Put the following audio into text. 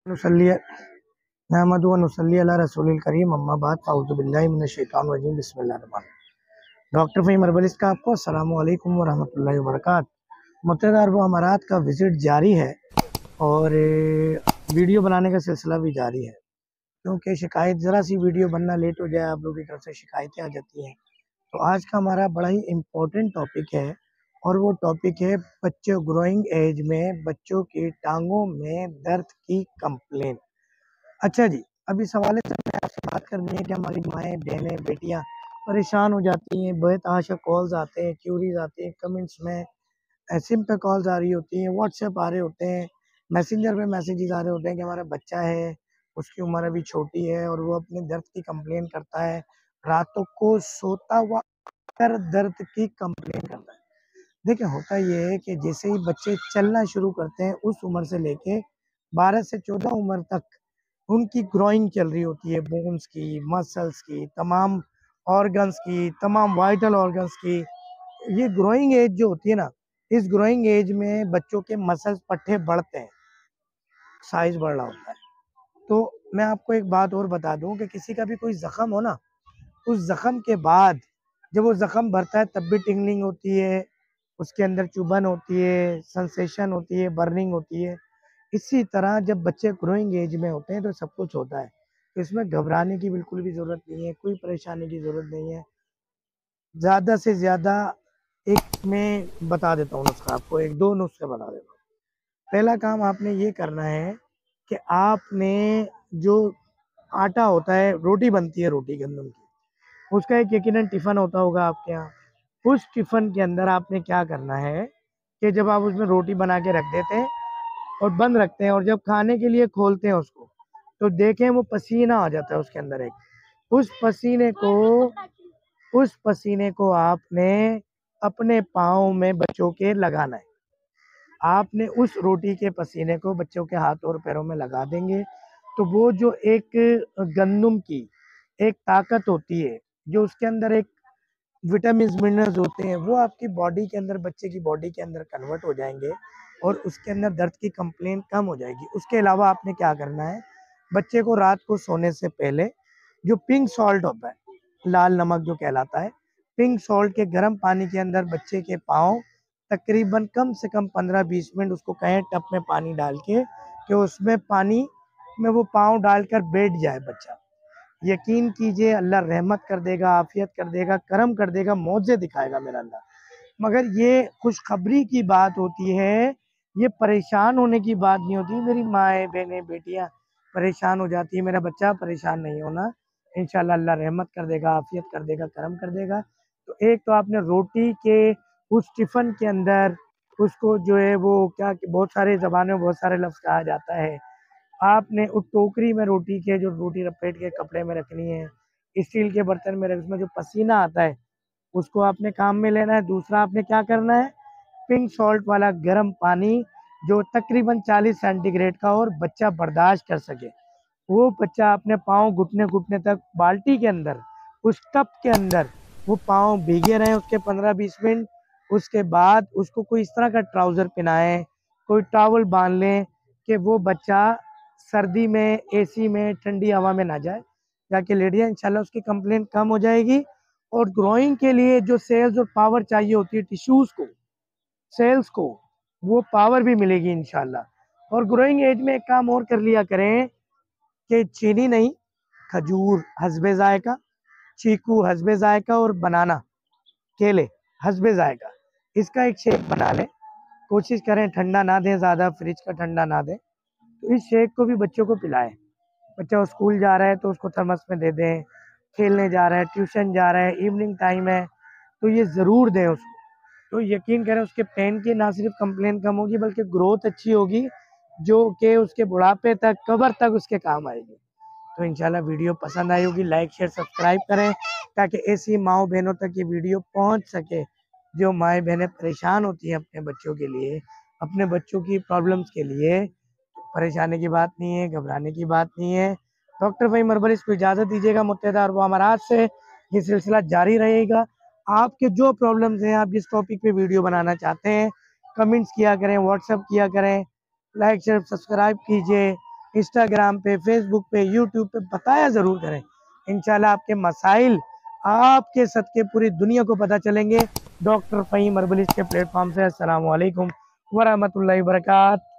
नुसल्ली नहमदु व नुसल्ली अला रसूलिल करीम अम्मा बाद अऊज़ु बिल्लाहि मिनश शैतानिर रजीम बिस्मिल्लाहिर रहमानिर रहीम। डॉक्टर फ़हीम अरबलिस का आपको अस्सलामु अलैकुम व रहमतुल्लाहि व बरकातहू। मुतअद्दिद अरब अमारात का विज़िट जारी है और वीडियो बनाने का सिलसिला भी जारी है, क्योंकि शिकायत ज़रा सी वीडियो बनना लेट हो जाए आप लोगों की तरफ से शिकायतें आ जाती हैं। तो आज का हमारा बड़ा ही इम्पोर्टेंट टॉपिक है और वो टॉपिक है बच्चों ग्रोइंग एज में बच्चों की टांगों में दर्द की कंप्लेन। अच्छा जी, अब इस हवाले से मैं आपसे बात करनी है कि हमारी माएँ, बहनें, बेटियाँ परेशान हो जाती हैं, बेतहाशा कॉल्स आते हैं, क्यूरीज आती हैं, कमेंट्स में सिम पे कॉल्स आ रही होती हैं, व्हाट्सएप आ रहे होते हैं, मैसेंजर पे मैसेजेस आ रहे होते हैं कि हमारा बच्चा है, उसकी उम्र अभी छोटी है और वो अपने दर्द की कंप्लेन करता है, रातों को सोता हुआ अक्सर दर्द की कंप्लेन करता है। देखिए, होता ये है कि जैसे ही बच्चे चलना शुरू करते हैं उस उम्र से लेके 12 से 14 उम्र तक उनकी ग्रोइंग चल रही होती है, बोन्स की, मसल्स की, तमाम ऑर्गन्स की, तमाम वाइटल ऑर्गन्स की। ये ग्रोइंग एज जो होती है ना, इस ग्रोइंग एज में बच्चों के मसल्स पट्टे बढ़ते हैं, साइज बढ़ रहा होता है। तो मैं आपको एक बात और बता दूं कि किसी का भी कोई जख्म हो ना, उस जख्म के बाद जब वो जख्म भरता है तब भी टिंगलिंग होती है, उसके अंदर चुभन होती है, सेंसेशन होती है, बर्निंग होती है। इसी तरह जब बच्चे ग्रोइंग एज में होते हैं तो सब कुछ होता है। तो इसमें घबराने की बिल्कुल भी ज़रूरत नहीं है, कोई परेशानी की ज़रूरत नहीं है। ज़्यादा से ज़्यादा एक मैं बता देता हूँ नुस्खा आपको, 1-2 नुस्खे बता देता हूँ। पहला काम आपने ये करना है कि आपने जो आटा होता है, रोटी बनती है रोटी गंदम की, उसका एक यकीनन टिफ़िन होता होगा आपके यहाँ। उस टिफ़िन के अंदर आपने क्या करना है कि जब आप उसमें रोटी बना के रख देते हैं और बंद रखते हैं और जब खाने के लिए खोलते हैं उसको, तो देखें वो पसीना आ जाता है उसके अंदर एक। उस पसीने को आपने अपने पाँव में बच्चों के लगाना है। आपने उस रोटी के पसीने को बच्चों के हाथ और पैरों में लगा देंगे, तो वो जो एक गंदम की एक ताकत होती है, जो उसके अंदर एक विटामिन्स, मिनरल्स होते हैं, वो आपकी बॉडी के अंदर, बच्चे की बॉडी के अंदर कन्वर्ट हो जाएँगे और उसके अंदर दर्द की कंप्लेन कम हो जाएगी। उसके अलावा आपने क्या करना है, बच्चे को रात को सोने से पहले जो पिंक सॉल्ट होता है, लाल नमक जो कहलाता है, पिंक सॉल्ट के गर्म पानी के अंदर बच्चे के पाँव तकरीबन कम से कम 15-20 मिनट उसको कहें टब में पानी डाल के कि उसमें पानी में वो पाँव डालकर बैठ जाए बच्चा। यकीन कीजिए अल्लाह रहमत कर देगा, आफ़ियत कर देगा, करम कर देगा, मौज़े दिखाएगा मेरा अल्लाह। मगर ये खुशखबरी की बात होती है, ये परेशान होने की बात नहीं होती। मेरी माएँ, बहनें, बेटियाँ परेशान हो जाती है, मेरा बच्चा परेशान नहीं होना। इंशाअल्लाह अल्लाह रहमत कर देगा, आफ़ियत कर देगा, करम कर देगा। तो एक तो आपने रोटी के उस टिफ़िन के अंदर उसको जो है वो क्या, बहुत सारे ज़बानों में बहुत सारे लफ्ज़ कहा जाता है। आपने उस टोकरी में रोटी के, जो रोटी लपेट के कपड़े में रखनी है, स्टील के बर्तन में उसमें जो पसीना आता है उसको आपने काम में लेना है। दूसरा आपने क्या करना है, पिंक सॉल्ट वाला गर्म पानी जो तकरीबन 40 सेंटीग्रेड का और बच्चा बर्दाश्त कर सके, वो बच्चा अपने पाँव घुटने घुटने तक बाल्टी के अंदर, उस टब के अंदर वो पाँव भीगे रहें उसके 15-20 मिनट। उसके बाद उसको कोई इस तरह का ट्राउज़र पहनाएं, कोई टॉवल बांध लें कि वो बच्चा सर्दी में, एसी में, ठंडी हवा में ना जाए, जाके लेट जाए। इंशाल्लाह उसकी कंप्लेन कम हो जाएगी और ग्रोइंग के लिए जो सेल्स और पावर चाहिए होती है टिश्यूज़ को, सेल्स को, वो पावर भी मिलेगी इंशाल्लाह। और ग्रोइंग एज में एक काम और कर लिया करें कि चीनी नहीं, खजूर हस्बे ज़ायक़ा, चीकू हस्बे ज़ायक़ा और बनाना, केले हस्बे ज़ायक़ा, इसका एक शेक बना लें। कोशिश करें ठंडा ना दें, ज़्यादा फ्रिज का ठंडा ना दें। तो इस शेक को भी बच्चों को पिलाएं। बच्चा स्कूल जा रहा है तो उसको थर्मस में दे दें, खेलने जा रहा है, ट्यूशन जा रहा है, इवनिंग टाइम है, तो ये ज़रूर दें उसको। तो यकीन करें उसके पेन की ना सिर्फ कंप्लेन कम होगी बल्कि ग्रोथ अच्छी होगी, जो कि उसके बुढ़ापे तक, कब्र तक उसके काम आएगी। तो इंशाल्लाह वीडियो पसंद आई होगी, लाइक शेयर सब्सक्राइब करें ताकि ऐसी माओ बहनों तक ये वीडियो पहुंच सके जो माएँ बहनें परेशान होती हैं अपने बच्चों के लिए, अपने बच्चों की प्रॉब्लम्स के लिए। परेशानी की बात नहीं है, घबराने की बात नहीं है। डॉक्टर फ़हीम अरबलिस को इजाज़त दीजिएगा। मुत्तहिदा अरब अमारात से ये सिलसिला जारी रहेगा। आपके जो प्रॉब्लम्स हैं, आप जिस टॉपिक पे वीडियो बनाना चाहते हैं, कमेंट्स किया करें, व्हाट्सएप किया करें, लाइक शेयर सब्सक्राइब कीजिए। इंस्टाग्राम पे, फेसबुक पे, यूट्यूब पे बताया ज़रूर करें। इंशाल्लाह आपके मसाइल आपके सदके पूरी दुनिया को पता चलेंगे। डॉक्टर फ़हीम हर्बलिस्ट के प्लेटफॉर्म से। अस्सलाम वालेकुम व रहमतुल्लाहि व बरकातहू।